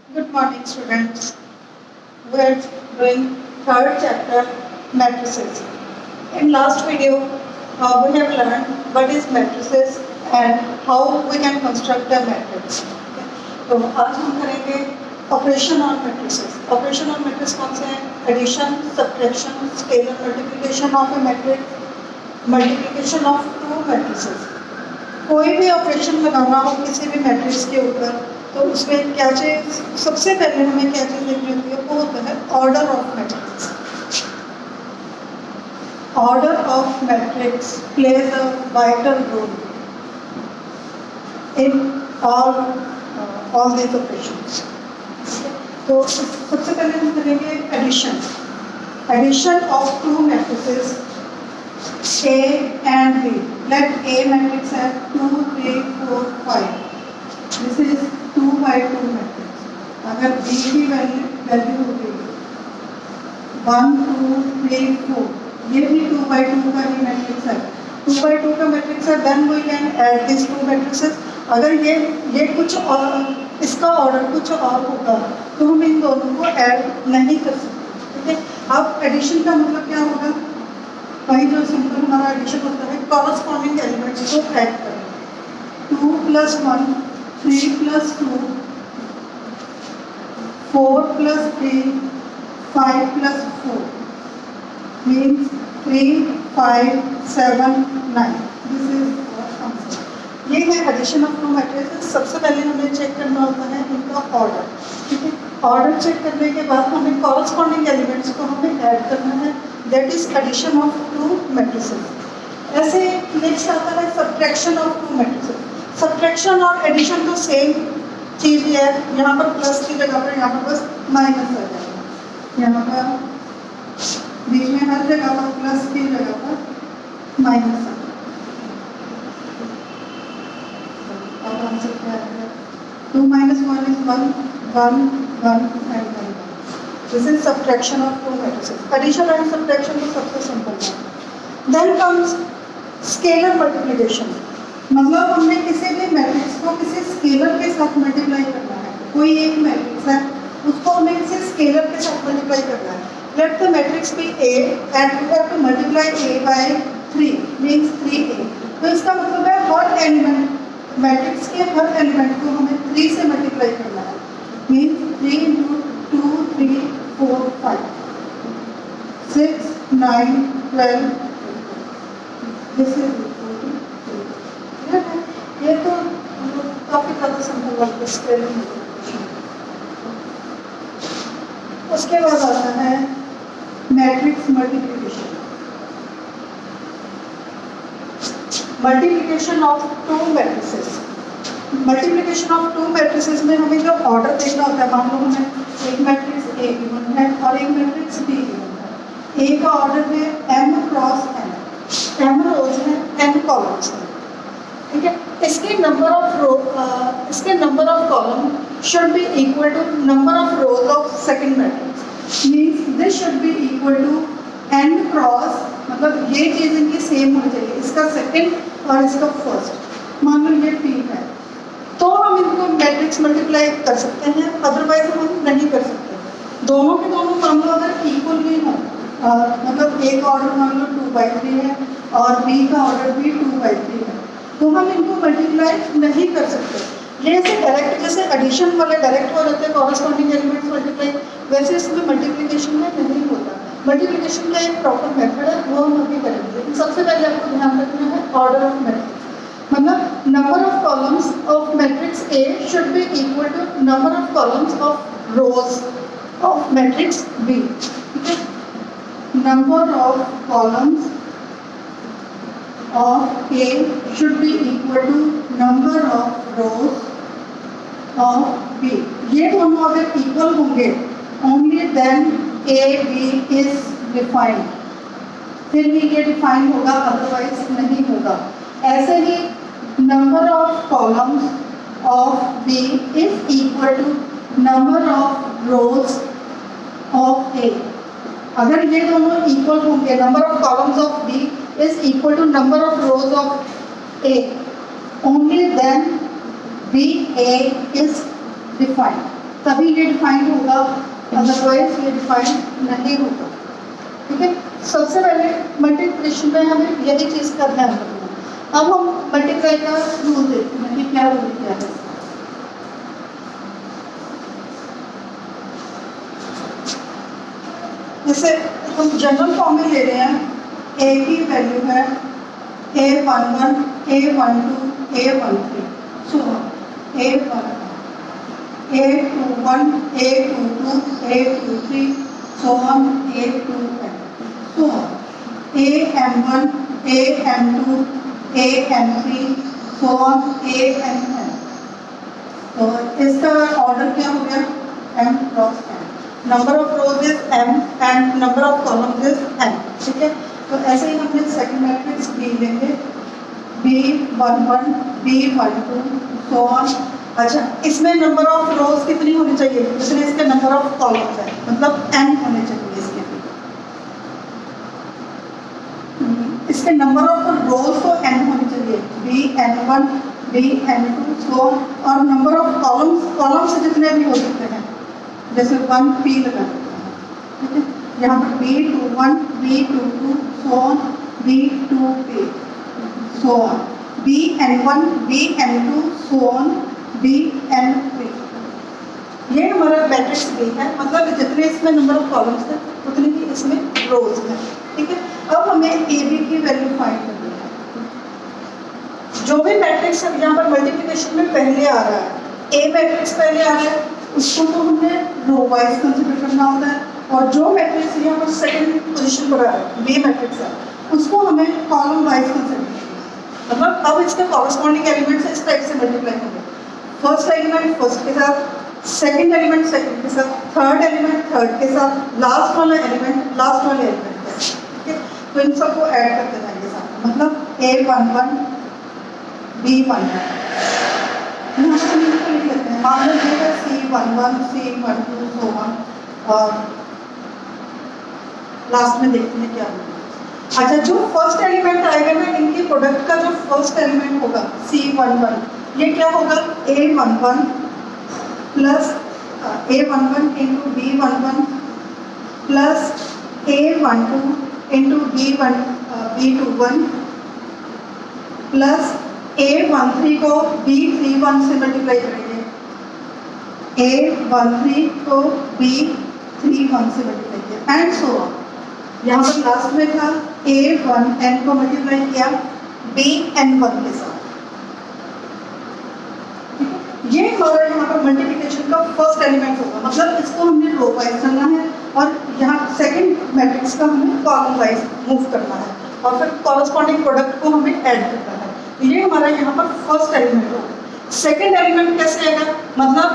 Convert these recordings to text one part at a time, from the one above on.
Good morning, students. We are doing third chapter, matrices. In last video, we have learned what is matrices and how we can construct a matrix. तो आज हम करेंगे operation on matrices. Operation on matrix कौन से हैं? Addition, subtraction, scalar multiplication of a matrix, multiplication of two matrices. कोई भी operation लगाना हो किसी भी मैट्रिक्स के ऊपर तो उसमें क्या चीज सबसे पहले हमें क्या चीज देखनी होती है? वो होता है order of matrix. Order of matrix plays a vital role in all these operations. तो सबसे पहले हम करेंगे addition. Addition of two matrices A and B. Let A matrix have 2, 3, 4, 5. This is 2 by 2 matrix. अगर B की value होगी 1, 2, 3, 4, ये भी 2 by 2 का ही मैट्रिक्स है. 2 by 2 का मैट्रिक्स है. Then we can add these two matrices. अगर ये कुछ और इसका ऑर्डर कुछ और होगा तो हम इन दोनों को ऐड नहीं कर सकते. ठीक है. अब एडिशन का मतलब क्या होगा? वही जो सिंपल हमारा एडिशन होता है, कॉरस्पॉन्डिंग एलिमेंट्स को ऐड करें. 2 + 1, 3 + 2, 4 + 3, 5 + 4 means 3, 5, 7, 9. This is our answer. ये है एडिशन ऑफ टू मैट्रिसेस. सबसे पहले हमें चेक करना होता है इनका ऑर्डर. ठीक है. ऑर्डर चेक करने के बाद हमें कॉरस्पॉन्डिंग एलिमेंट्स को हमें ऐड करना है. That is addition of two matrices. ऐसे नेक्स्ट आता है subtraction of two matrices. Subtraction और एडिशन तो सेम चीज़ ही है. यहाँ पर प्लस की जगह पर यहाँ पर बस माइनस आ जाएगा. यहाँ पर बीच में हर जगह पर प्लस की जगह पर माइनस आ जाएगा. और आंसर क्या है? 2 - 1 is 1, 1, 1 and 1. This is subtraction of two matrices. Addition and subtraction तो सबसे सिंपल है. Then comes scalar multiplication. मतलब हमने किसी भी मैट्रिक्स को किसी स्केलर के साथ मल्टीप्लाई करना है. कोई एक मैट्रिक्स है उसको हमें किसी स्केलर के साथ मल्टीप्लाई करना है. Let the matrix be A and we have to multiply A by 3 means 3A. तो इसका मतलब है हर एलिमेंट मैट्रिक्स के हर एलिमेंट को हमें 3 से मल्टीप्लाई करना है. मीन्स 3 × 2, 3, 4, 5, 6, 9, 12. This is ये तो काफी ज़्यादा सिंपल वर्क है. स्केलिंग. उसके बाद आता है matrix multiplication. Multiplication of two matrices. Multiplication of two matrices में हमें जो ऑर्डर देखना होता है, मान लो हमें एक मैट्रिक्स A गिवन है और एक मैट्रिक्स B गिवन है. A का ऑर्डर है m × n. m रोज है, n कॉलम्स है. ठीक है. इसके number of column should be equal to number of rows of second matrix. Means this should be equal to n cross, मतलब ये चीज़ इनकी सेम होनी चाहिए. इसका सेकंड और इसका फर्स्ट. मान लो ये P है तो हम इनको मैट्रिक्स मल्टीप्लाई कर सकते हैं. अदरवाइज हम नहीं कर सकते. दोनों के दोनों मान लो अगर इक्वल भी हो, मतलब A का ऑर्डर मान लो 2/3 है और B का ऑर्डर भी 2/3 है, तो हम इनको मल्टीप्लाई नहीं कर सकते. ये ऐसे डायरेक्ट जैसे एडिशन वाले डायरेक्ट हो जाते हैं कॉरस्पॉन्डिंग एलिमेंट्स मल्टीप्लाई, वैसे इसमें मल्टीप्लिकेशन में नहीं होता. मल्टीप्लिकेशन का एक प्रॉपर मेथड है, वो हम अभी करेंगे. सबसे पहले आपको ध्यान रखना है ऑर्डर ऑफ मैट्रिक्स. मतलब number of columns of matrix A should be equal to number of columns of rows of matrix B. ठीक है. Number of columns of A should be equal to number of rows of B. ये दोनों अगर equal होंगे only then A B is defined. फिर भी ये define होगा, अदरवाइज नहीं होगा. ऐसे ही number of columns of B is equal to number of rows of A. अगर ये दोनों इक्वल होंगे, number of columns of B is equal to number of rows of A, only then BA is defined. तभी ये define होगा, otherwise ये define नहीं होगा। ठीक है, सबसे पहले मल्टीप्लिकेशन में हमें यही चीज़ का ध्यान रखना। अब हम मल्टीप्लाई का रूल देखते हैं कि क्या रूल क्या है। जैसे हम जनरल फॉर्म में ले रहे हैं, ए की वैल्यू है A11, A12, A13, so A11, A21, A22, A23, so on A2n, so on AM1, AM2, AM3, so on AMN। तो इसका ऑर्डर क्या हो गया, M cross N। Number of rose is m and number of columns is n। ठीक है, तो ऐसे ही हमने सेकंड मैट्रिक्स B लेंगे, B11, B12, सो ऑन। अच्छा, इसमें नंबर ऑफ रोज कितनी होनी चाहिए, जितने इसके नंबर ऑफ कॉलम्स है, मतलब n होने चाहिए इसके भी। इसके नंबर ऑफ रोज तो n होनी चाहिए, Bn1, Bn2, सो ऑन। और नंबर ऑफ कॉलम्स जितने भी हो सकते हैं, जैसे 1p लगा, ठीक है, यहाँ पर B21, B22, so on, B2p, so on, Bn1, Bn2, so on, Bn3। ये हमारा मैट्रिक्स B है, मतलब जितने इसमें नंबर ऑफ कॉलम्स है उतनी ही इसमें रोज है। ठीक है, अब हमें AB की वैल्यू फाइंड करनी है। जो भी मैट्रिक्स है यहाँ पर मल्टीप्लिकेशन में पहले आ रहा है, A मैट्रिक्स पहले आ रहा है, उसको तो हमने रो वाइज कंसीडर करना होता है, और जो मैट्रिक्स यहाँ पर सेकंड पोजीशन पर आ रहा है, B मैट्रिक्स है, उसको हमें कॉलम वाइज कंसीडर करना है। मतलब अब इसके कॉरस्पॉन्डिंग एलिमेंट्स इस टाइप से मल्टीप्लाई होंगे, फर्स्ट एलिमेंट फर्स्ट के साथ, सेकंड एलिमेंट सेकंड के साथ, थर्ड एलिमेंट थर्ड के साथ, लास्ट वाला एलिमेंट लास्ट वाले एलिमेंट के साथ। ठीक है, तो इन सबको ऐड करते जाएंगे साथ, मतलब A11, B11, यहाँ पर हम इनको लिख लेते हैं, मान लो ये है C11, C12, सो ऑन, और लास्ट में देखते हैं क्या होगा। अच्छा, जो फर्स्ट एलिमेंट आएगा ना, इनके प्रोडक्ट का जो फर्स्ट एलिमेंट होगा C11, ये क्या होगा, A11 plus A11 into B11 plus A12 into B21 plus A13 को B31 से मल्टीप्लाई करेंगे, A13 को B31 से मल्टीप्लाई किया, एंड सो ऑन। यहाँ पर लास्ट में था A1n को मल्टीप्लाई किया Bn1 के साथ। ये हमारा यहाँ पर मल्टीप्लिकेशन का फर्स्ट एलिमेंट होगा, मतलब इसको हमने रो वाइज करना है, और यहाँ सेकंड मैट्रिक्स का हमें कॉलम वाइज मूव करना है, और फिर कॉरस्पॉन्डिंग प्रोडक्ट को हमें ऐड करना है। ये हमारा यहाँ पर फर्स्ट एलिमेंट होगा। सेकंड एलिमेंट कैसे आएगा, मतलब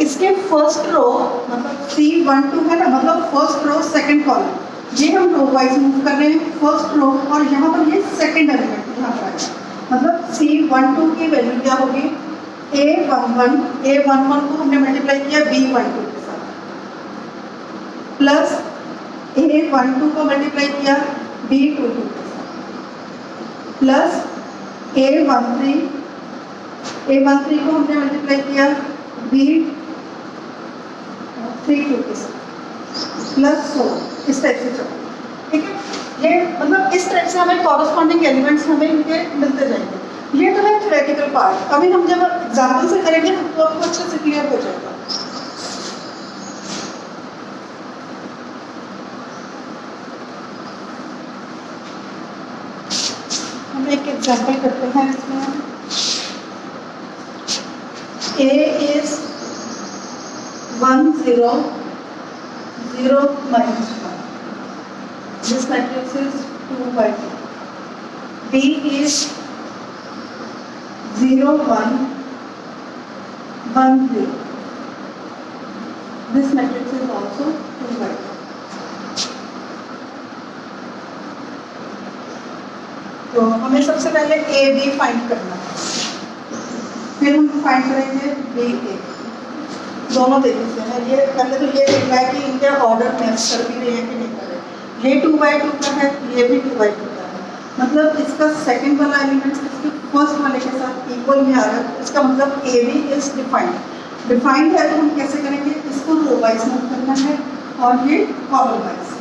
इसके फर्स्ट रो, मतलब C12 है ना, मतलब फर्स्ट रो सेकंड कॉलम, ये हम रो वाइज मूव कर रहे हैं, फर्स्ट रो, और यहाँ पर ये सेकंड एलिमेंट यहाँ पर आएगा, मतलब C12 की वैल्यू क्या होगी, A11 को हमने मल्टीप्लाई किया B12 के साथ, प्लस A12 को मल्टीप्लाई किया B22 के साथ, प्लस A13 को हमने मल्टीप्लाई किया B32 के साथ, प्लस 16, इस टाइप से चलो। ठीक है, ये मतलब इस टाइप से हमें कॉरस्पॉन्डिंग एलिमेंट्स हमें इनके मिलते जाएंगे। ये तो है थ्योरेटिकल पार्ट, अभी हम जब एग्जाम्पल से करेंगे तो आपको अच्छे से क्लियर हो जाएगा। हम एक एग्जाम्पल करते हैं इसमें, A is 1 0 0 minus 1. This matrix is 2 by 2. B is 0 1 1 0. This matrix is also 2 by 2. तो हमें सबसे पहले A B फाइंड करना है, फिर हम फाइंड करेंगे B A। दोनों देख लेते हैं, ये पहले तो ये देखना है कि इनके ऑर्डर मैच कर भी रहे हैं कि नहीं कर रहे। ये 2 by 2 का है, ये भी 2 by 2 का है, मतलब इसका सेकंड वाला एलिमेंट इसके फर्स्ट वाले के साथ इक्वल में आ रहा है, इसका मतलब A B is defined. Defined है तो हम कैसे करेंगे, इसको रो वाइज मूव करना है और ये कॉलम वाइज।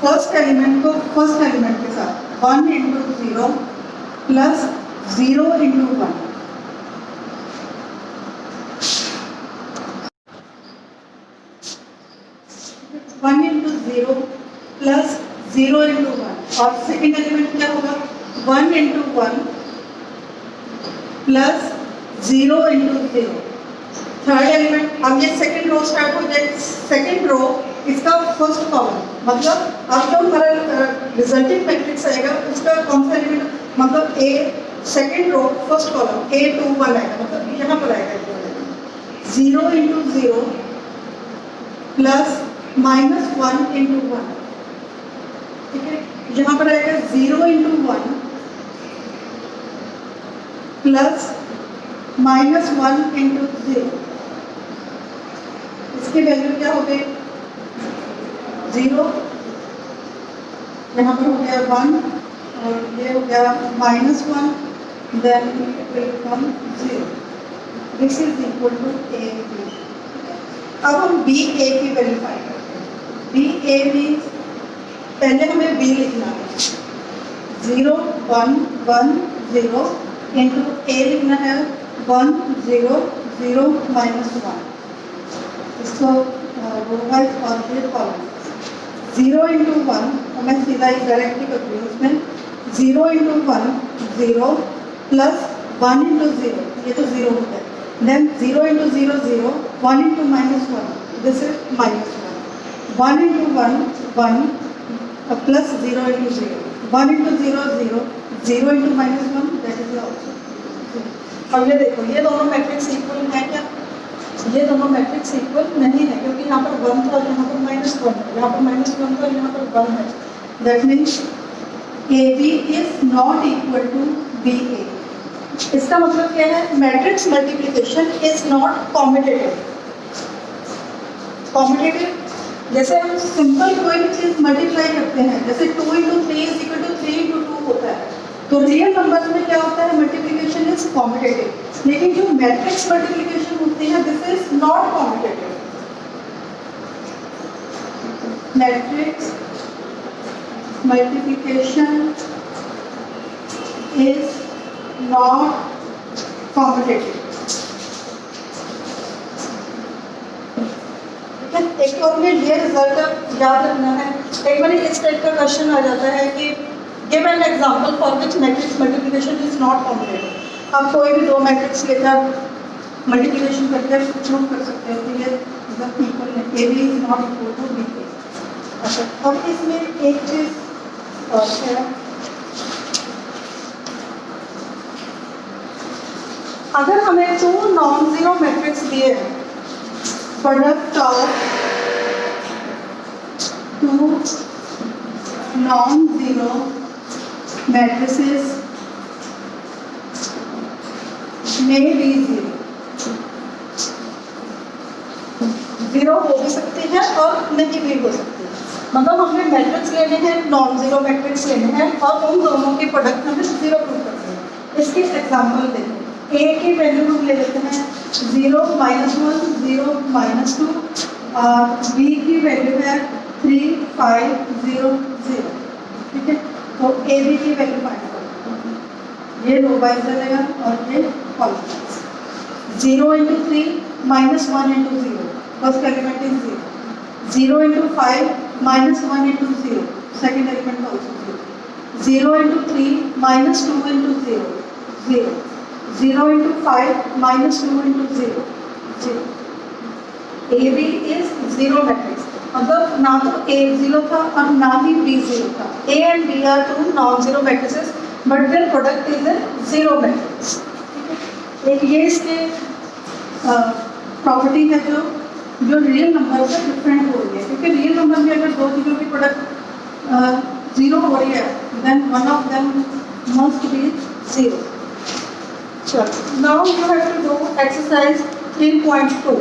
फर्स्ट एलिमेंट को फर्स्ट एलिमेंट के साथ 1 into 0 plus 0 into 1, 1 into 0 plus 0 into 1, और सेकेंड एलिमेंट क्या होगा 1 into 1 plus 0 into 0। Third element, अब ये सेकेंड रो स्टार्ट हो जाए, सेकेंड रो इसका फर्स्ट कॉलम, मतलब अब जो हमारा रिजल्टिंग मैट्रिक्स आएगा उसका कौन सा एलिमेंट, मतलब A second row first column A21 आएगा, मतलब यहाँ पर आएगा 0 इंटू 0 प्लस -1 इंटू 1, ठीक है। यहाँ पर आएगा 0 इंटू 1 प्लस -1 इंटू 0, इसकी वैल्यू क्या हो गई 0, यहाँ पर हो गया 1 और ये हो गया -1, then it will come 0। This is equal to A B. अब हम बी ए की वैल्यू फाइंड करते हैं। बी ए मीन्स पहले हमें बी लिखना है, 0 1 1 0 इंटू ए लिखना है 1 0 0 -1, इसको रो वाइज और फिर कॉलम। 0 इंटू 1 हमें सीधा ही डायरेक्टली करती हूँ उसमें, 0 इंटू 1 0 प्लस 1 इंटू 0, ये तो 0 होता है, then 0 into 0 0, 1 into -1, this is -1, 1 into 1 1 plus 0 into 0, 1 into 0 0, 0 into -1, that is also. अब ये देखो ये दोनों मैट्रिक्स इक्वल है क्या, ये दोनों मैट्रिक्स इक्वल नहीं है, क्योंकि यहाँ पर 1 था, यहाँ पर -1 है, यहाँ पर -1 था, यहाँ पर 1 है। That means A B is not equal to B A. इसका मतलब क्या है, matrix multiplication is not commutative. Commutative जैसे हम सिंपल कोई भी चीज मल्टीप्लाई करते हैं, जैसे 2 into 3 is equal to 3 into 2 होता है, तो रियल नंबर्स में क्या होता है, मल्टीप्लिकेशन इज कॉम्यूटेटिव। लेकिन जो मैट्रिक्स मल्टीप्लिकेशन होती है this is not commutative. Matrix multiplication is not commutative. एक और में ये रिजल्ट याद रखना है, एक बार इस टाइप का क्वेश्चन आ जाता है कि give an example for which matrix multiplication is not commutative. आप कोई भी दो मैट्रिक्स लेकर मल्टीप्लिकेशन करके प्रूव कर सकते हो कि ये इक्वल है, A B is not equal to B A. अच्छा, और इसमें एक चीज और है, अगर हमें 2 नॉन जीरो मैट्रिक्स दिए हैं, product of 2 non zero matrices में भी जीरो हो भी सकती है और नहीं भी हो सकती है। मतलब हमें मैट्रिक्स लेने हैं, नॉन जीरो मैट्रिक्स लेने हैं और उन दोनों के प्रोडक्ट हमें जीरो प्रूव करते हैं। इसके एग्जाम्पल देखो, ए की वैल्यू हम ले लेते हैं 0 -1 0 -2 और बी की वैल्यू है 3 5 0 0, ठीक है। तो ए बी की वैल्यू फाइंड करो, ये रो वाइज चलेगा और ये column wise. 0 into 3 -1 into 0, first element is 0, 0 into 5 -1 into 0, second element also 0, 0 into 3 -2 into 0 0, 0 into 5 -2 into 0 0। A B is zero matrix, मतलब ना तो ए जीरो था और ना ही बी जीरो था। A and B are 2 non zero matrices but their product is a zero matrix. एक ये इसके प्रॉपर्टी है जो रियल नंबर से डिफरेंट हो रही है, क्योंकि रियल नंबर में अगर दो चीज़ों की प्रोडक्ट जीरो हो रही है then one of them must be zero. Sure. Now you have to do exercise 3.2.